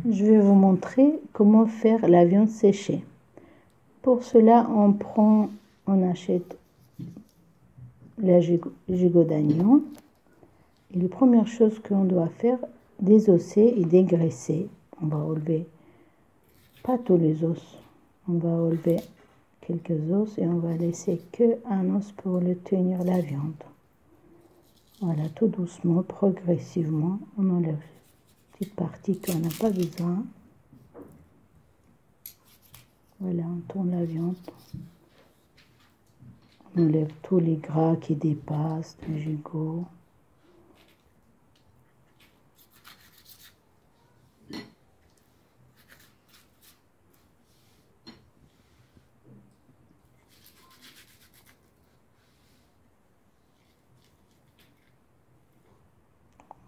Je vais vous montrer comment faire la viande séchée. Pour cela, on achète la gigot d'agneau. Et la première chose qu'on doit faire, désosser et dégraisser. On va enlever pas tous les os. On va enlever quelques os et on va laisser qu'un os pour le tenir la viande. Voilà, tout doucement, progressivement, on enlève les petites parties qu'on n'a pas besoin. Voilà, on tourne la viande. On enlève tous les gras qui dépassent du gigot.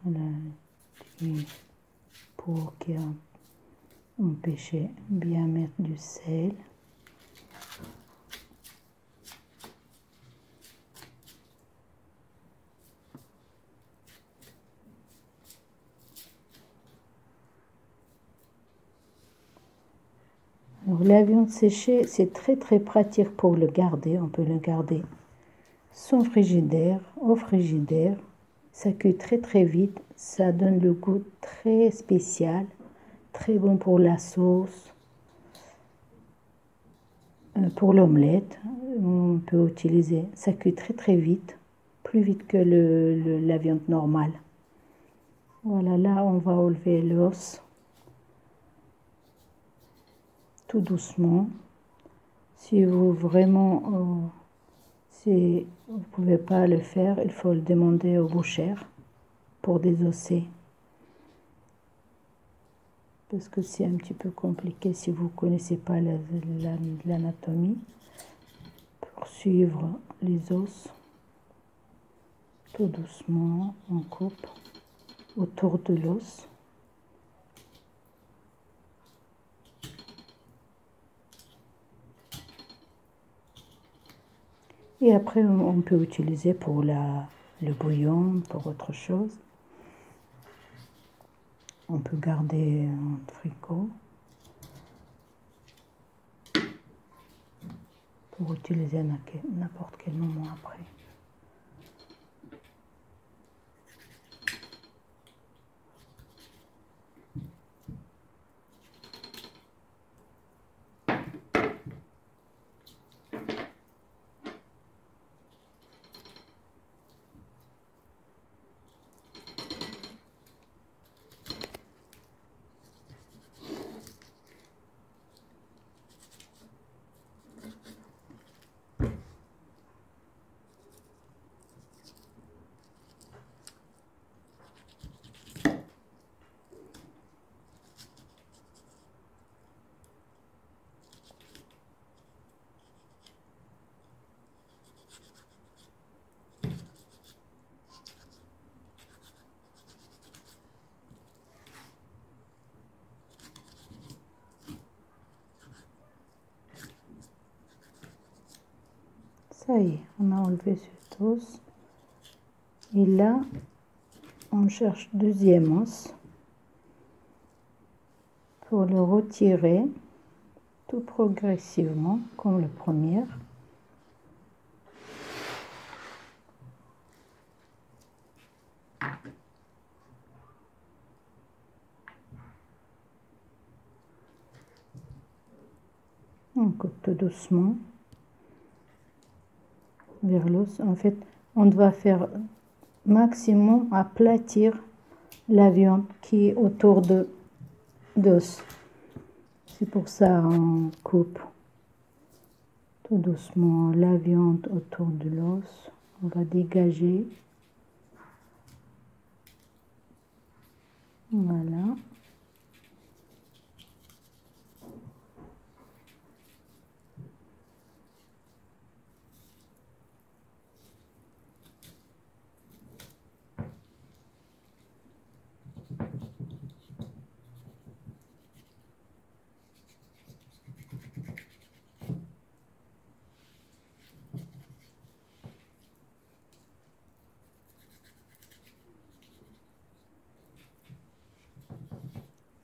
Voilà, pour empêcher bien mettre du sel. Alors, la viande séchée, c'est très pratique pour le garder. On peut le garder sans frigidaire, au frigidaire. Ça cuit très vite. Ça donne le goût très spécial. Très bon pour la sauce. Pour l'omelette, on peut utiliser. Ça cuit très vite. Plus vite que la viande normale. Voilà, là, on va enlever l'os. Tout doucement. Si vous vraiment... si vous ne pouvez pas le faire, il faut le demander au boucher pour désosser. Parce que c'est un petit peu compliqué si vous ne connaissez pas l'anatomie. Pour suivre les os, tout doucement, on coupe autour de l'os. Et après, on peut utiliser pour le bouillon, pour autre chose. On peut garder en frigo pour utiliser à n'importe quel moment après. Ça y est, on a enlevé cet os. Et là, on cherche deuxième os pour le retirer tout progressivement, comme le premier. On coupe tout doucement vers l'os. En fait, on doit faire maximum aplatir la viande qui est autour d'os. C'est pour ça on coupe tout doucement la viande autour de l'os. On va dégager. Voilà.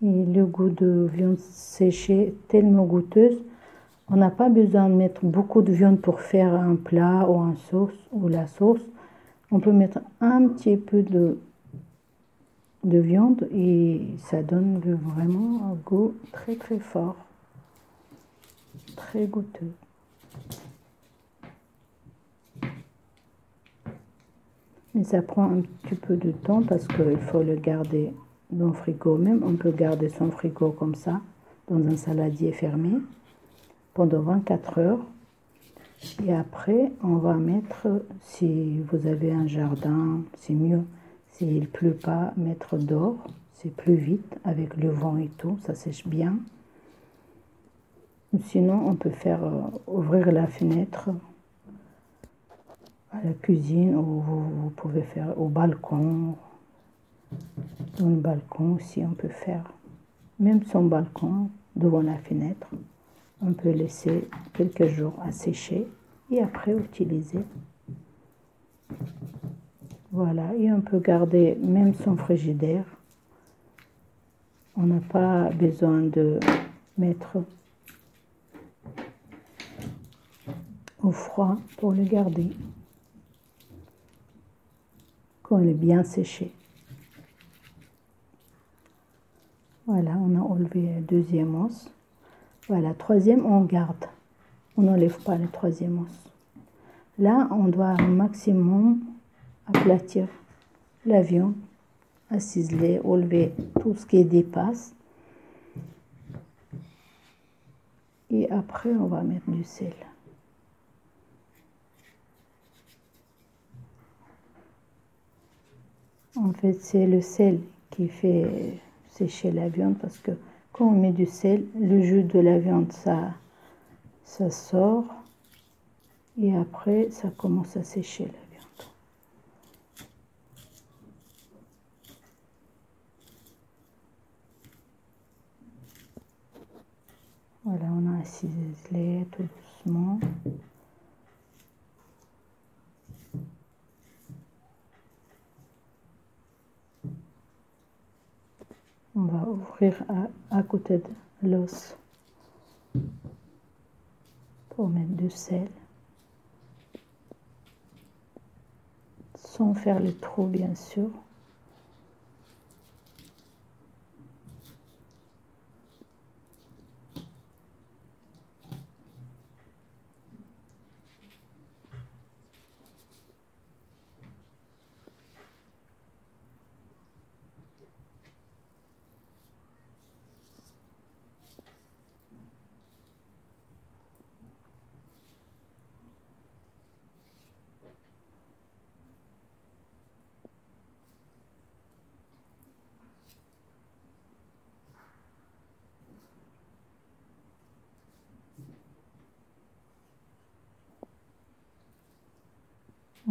Et le goût de viande séchée est tellement goûteuse. On n'a pas besoin de mettre beaucoup de viande pour faire un plat ou un sauce ou la sauce. On peut mettre un petit peu de viande et ça donne vraiment un goût très très fort, très goûteux. Mais ça prend un petit peu de temps parce qu'il faut le garder dans le frigo. Même on peut garder son frigo comme ça, dans un saladier fermé, pendant 24 heures. Et après, on va mettre, si vous avez un jardin, c'est mieux. S'il ne pleut pas, mettre dehors, c'est plus vite avec le vent et tout, ça sèche bien. Sinon, on peut faire ouvrir la fenêtre à la cuisine ou vous pouvez faire au balcon. Dans le balcon aussi, on peut faire. Même son balcon, devant la fenêtre, on peut laisser quelques jours à sécher et après utiliser. Voilà, et on peut garder même son frigidaire. On n'a pas besoin de mettre au froid pour le garder quand il est bien séché. Voilà, on a enlevé le deuxième os. Voilà, troisième, on garde. On n'enlève pas le troisième os. Là, on doit au maximum aplatir la viande, à ciseler, enlever tout ce qui dépasse. Et après, on va mettre du sel. En fait, c'est le sel qui fait sécher la viande parce que quand on met du sel, le jus de la viande, ça sort et après, ça commence à sécher la viande. Voilà, on a ciselé tout doucement. On va ouvrir à côté de l'os pour mettre du sel. Sans faire le trou, bien sûr.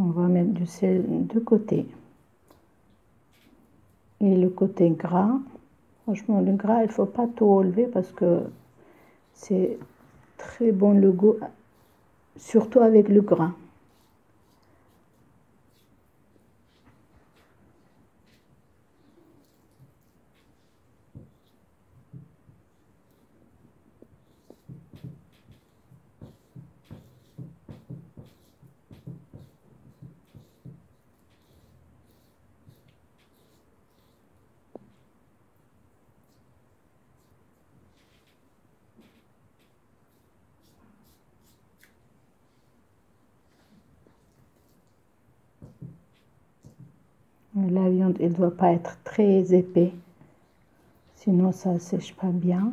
On va mettre du sel de côté. Et le côté gras, franchement, le gras, il ne faut pas tout enlever parce que c'est très bon le goût, surtout avec le gras. La viande, elle ne doit pas être très épais, sinon ça ne sèche pas bien.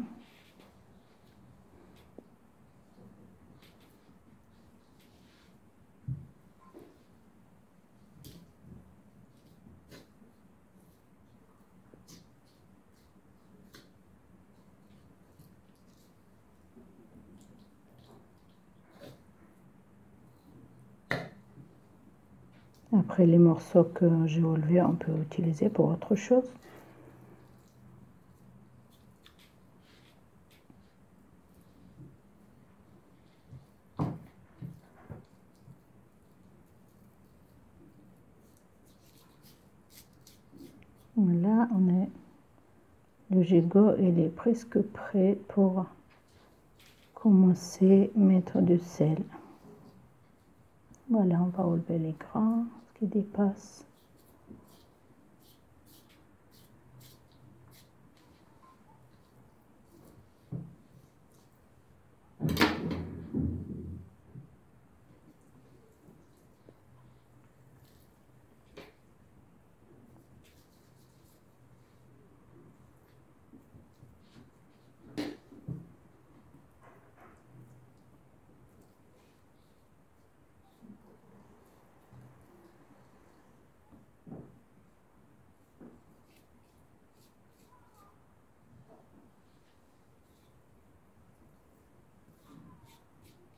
Après les morceaux que j'ai enlevés, on peut utiliser pour autre chose. Là, on est Le gigot, il est presque prêt pour commencer à mettre du sel. Voilà, on va enlever les grains, ce qui dépasse.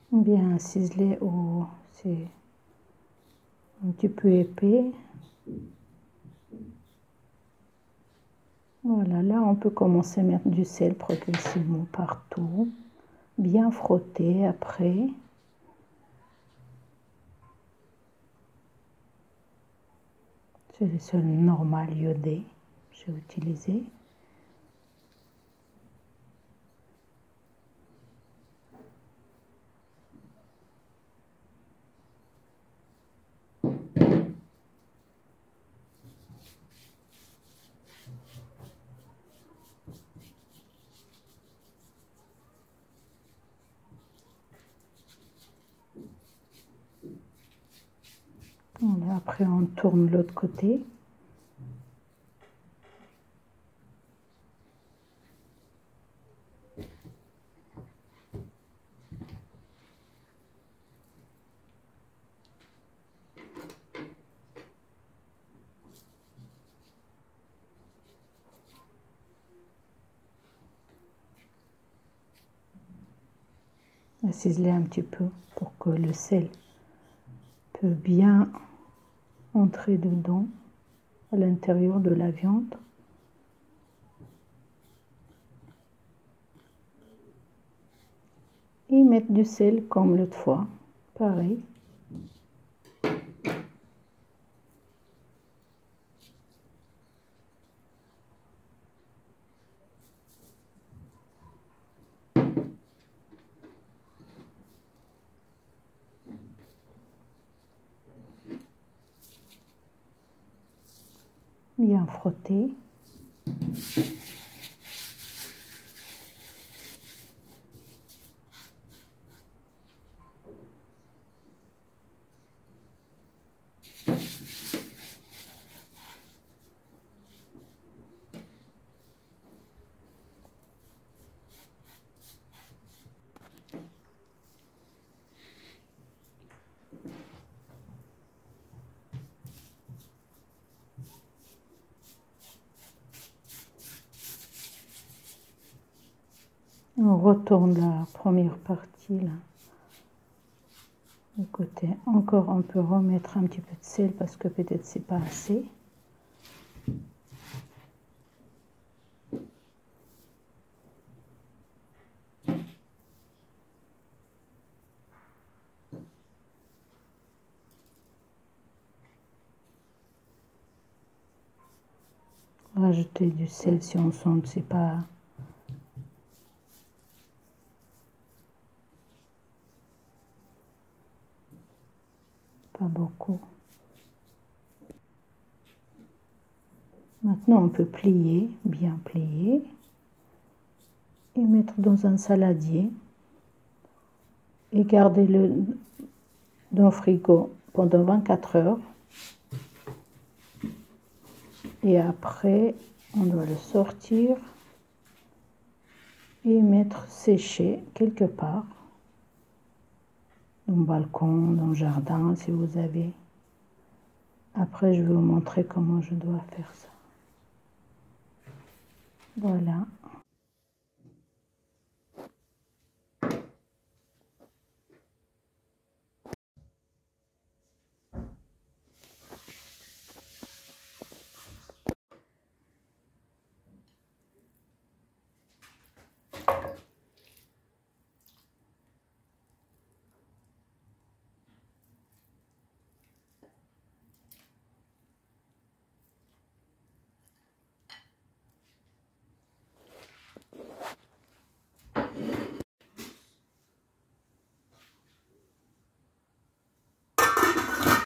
Bien ciselé ou c'est un petit peu épais. Voilà, là on peut commencer à mettre du sel progressivement partout, bien frotter après. C'est le sel normal iodé que j'ai utilisé. Voilà, après on tourne l'autre côté. À ciseler un petit peu pour que le sel peut bien entrer dedans, à l'intérieur de la viande. Et mettre du sel comme l'autre fois, pareil. Bien frotter. On retourne la première partie là. Du côté, encore on peut remettre un petit peu de sel parce que peut-être c'est pas assez. Rajouter du sel si on sent que c'est pas beaucoup. Maintenant on peut plier, bien plier et mettre dans un saladier et garder le dans le frigo pendant 24 heures. Et après on doit le sortir et mettre sécher quelque part. Dans le balcon, dans le jardin, si vous avez. Après, je vais vous montrer comment je dois faire ça. Voilà.